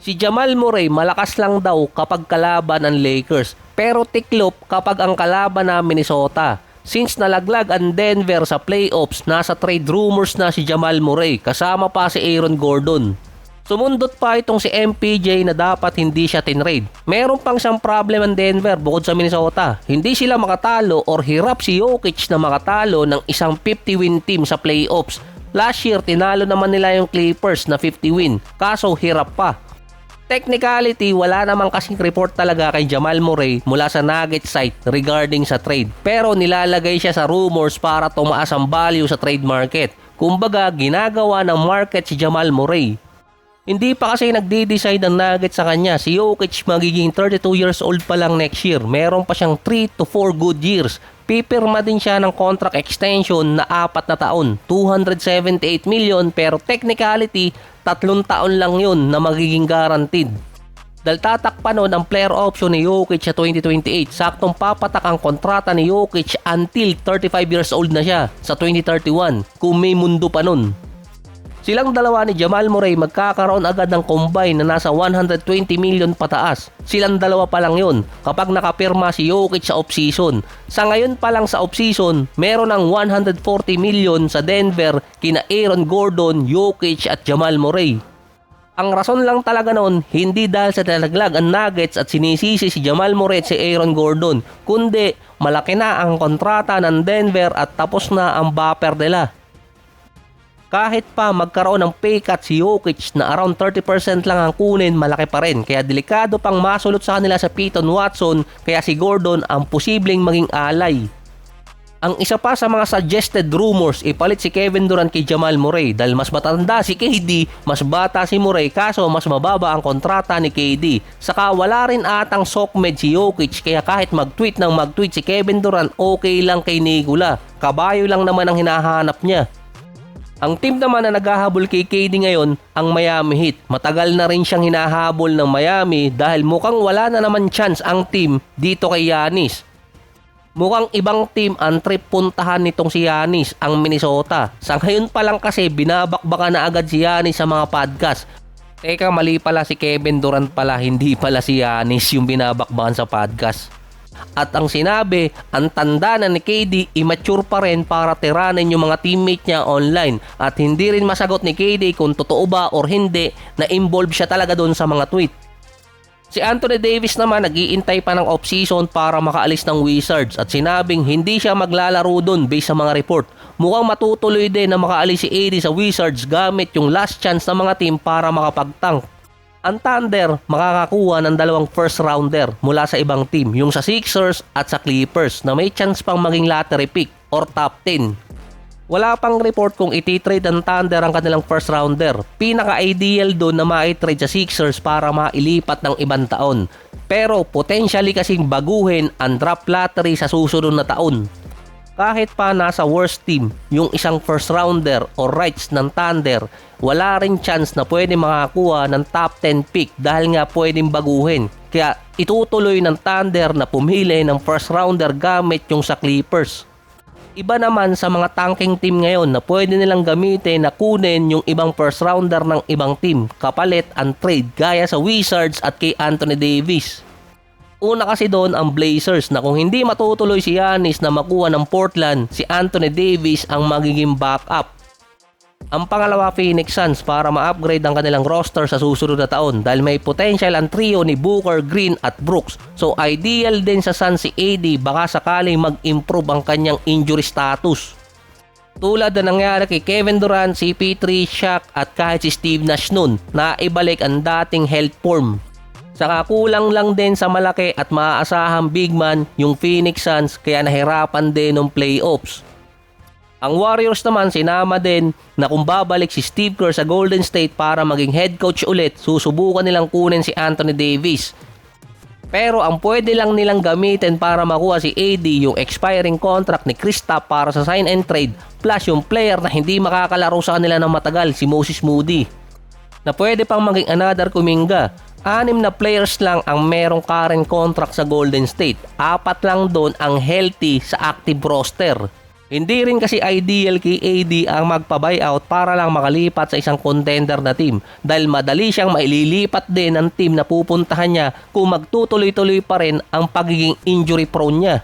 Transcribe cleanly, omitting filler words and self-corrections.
Si Jamal Murray malakas lang daw kapag kalaban ang Lakers, pero tiklop kapag ang kalaban na Minnesota. Since nalaglag ang Denver sa playoffs, nasa trade rumors na si Jamal Murray kasama pa si Aaron Gordon. Sumundot pa itong si MPJ na dapat hindi siya tinrade. Meron pang siyang problem ang Denver bukod sa Minnesota. Hindi sila makatalo or hirap si Jokic na makatalo ng isang 50-win team sa playoffs. Last year, tinalo naman nila yung Clippers na 50-win, kaso hirap pa. Technicality, wala namang kasing report talaga kay Jamal Murray mula sa Nuggets site regarding sa trade. Pero nilalagay siya sa rumors para tumaas ang value sa trade market. Kumbaga, ginagawa ng market si Jamal Murray. Hindi pa kasi nagde-decide ng Nuggets sa kanya. Si Jokic magiging 32 years old pa lang next year. Meron pa siyang 3 to 4 good years. Pipirma din siya ng contract extension na 4 na taon. 278 million pero technicality, 3 taon lang yun na magiging guaranteed. Dahil tatakpan nun ang player option ni Jokic sa 2028. Saktong papatak ang kontrata ni Jokic until 35 years old na siya sa 2031 kung may mundo pa nun. Silang dalawa ni Jamal Murray magkakaroon agad ng combine na nasa 120 million pataas. Silang dalawa pa lang yun kapag nakapirma si Jokic sa offseason. Sa ngayon pa lang sa offseason, meron ng 140 million sa Denver kina Aaron Gordon, Jokic at Jamal Murray. Ang rason lang talaga noon, hindi dahil sa talaglag ang Nuggets at sinisisi si Jamal Murray at si Aaron Gordon, kundi malaki na ang kontrata ng Denver at tapos na ang buffer nila. Kahit pa magkaroon ng pay cut si Jokic na around 30% lang ang kunin, malaki pa rin. Kaya delikado pang masulot sa kanila sa Peyton Watson, kaya si Gordon ang posibleng maging alay. Ang isa pa sa mga suggested rumors, ipalit si Kevin Durant kay Jamal Murray dahil mas matanda si KD, mas bata si Murray kaso mas mababa ang kontrata ni KD. Saka wala rin atang sockmed si Jokic kaya kahit mag-tweet si Kevin Durant, okay lang kay Nikola. Kabayo lang naman ang hinahanap niya. Ang team naman na naghahabol kay KD ngayon, ang Miami Heat. Matagal na rin siyang hinahabol ng Miami dahil mukhang wala na naman chance ang team dito kay Giannis. Mukhang ibang team ang trip puntahan nitong si Giannis, ang Minnesota. Sa ngayon pa lang kasi binabakbaka na agad si Giannis sa mga podcast. Teka, mali pala si Kevin Durant pala, hindi pala si Giannis yung binabakbakan sa podcast. At ang sinabi, ang tanda na ni KD, immature pa rin para tiranin yung mga teammate niya online. At hindi rin masagot ni KD kung totoo ba or hindi na involved siya talaga doon sa mga tweet. Si Anthony Davis naman nag-iintay pa ng off-season para makaalis ng Wizards at sinabing hindi siya maglalaro doon based sa mga report. Mukhang matutuloy din na makaalis si AD sa Wizards gamit yung last chance ng mga team para makapagtank. Ang Thunder makakakuha ng 2 first rounder mula sa ibang team, yung sa Sixers at sa Clippers na may chance pang maging lottery pick or top 10. Wala pang report kung iti-trade ng Thunder ang kanilang first rounder. Pinaka-ideal doon na ma-trade sa Sixers para mailipat ng ibang taon. Pero potentially kasing baguhin ang draft lottery sa susunod na taon. Kahit pa nasa worst team, yung isang first rounder o rights ng Thunder, wala rin chance na pwede makakuha ng top 10 pick dahil nga pwedeng baguhin. Kaya itutuloy ng Thunder na pumili ng first rounder gamit yung sa Clippers. Iba naman sa mga tanking team ngayon na pwede nilang gamitin na kunin yung ibang first rounder ng ibang team, kapalit ang trade gaya sa Wizards at kay Anthony Davis. Una kasi doon ang Blazers na kung hindi matutuloy si Giannis na makuha ng Portland, si Anthony Davis ang magiging backup. Ang pangalawa, Phoenix Suns para ma-upgrade ang kanilang roster sa susunod na taon dahil may potential ang trio ni Booker, Green at Brooks. So ideal din sa Suns si AD baka sakaling mag-improve ang kanyang injury status. Tulad na nangyari kay Kevin Durant, CP3, Shaq at kahit si Steve Nash noon na ibalik ang dating health form. Saka kulang lang din sa malaki at maaasahang big man yung Phoenix Suns kaya nahirapan din ng playoffs. Ang Warriors naman sinama din na kung babalik si Steve Kerr sa Golden State para maging head coach ulit, susubukan nilang kunin si Anthony Davis. Pero ang pwede lang nilang gamitin para makuha si AD yung expiring contract ni Kristaps para sa sign and trade plus yung player na hindi makakalaro sa kanila ng matagal, si Moses Moody. Na pwede pang maging another Kuminga. 6 na players lang ang merong current contract sa Golden State. 4 lang doon ang healthy sa active roster. Hindi rin kasi ideal kay AD ang magpa-buyout para lang makalipat sa isang contender na team dahil madali siyang maililipat din ng team na pupuntahan niya kung magtutuloy-tuloy pa rin ang pagiging injury prone niya.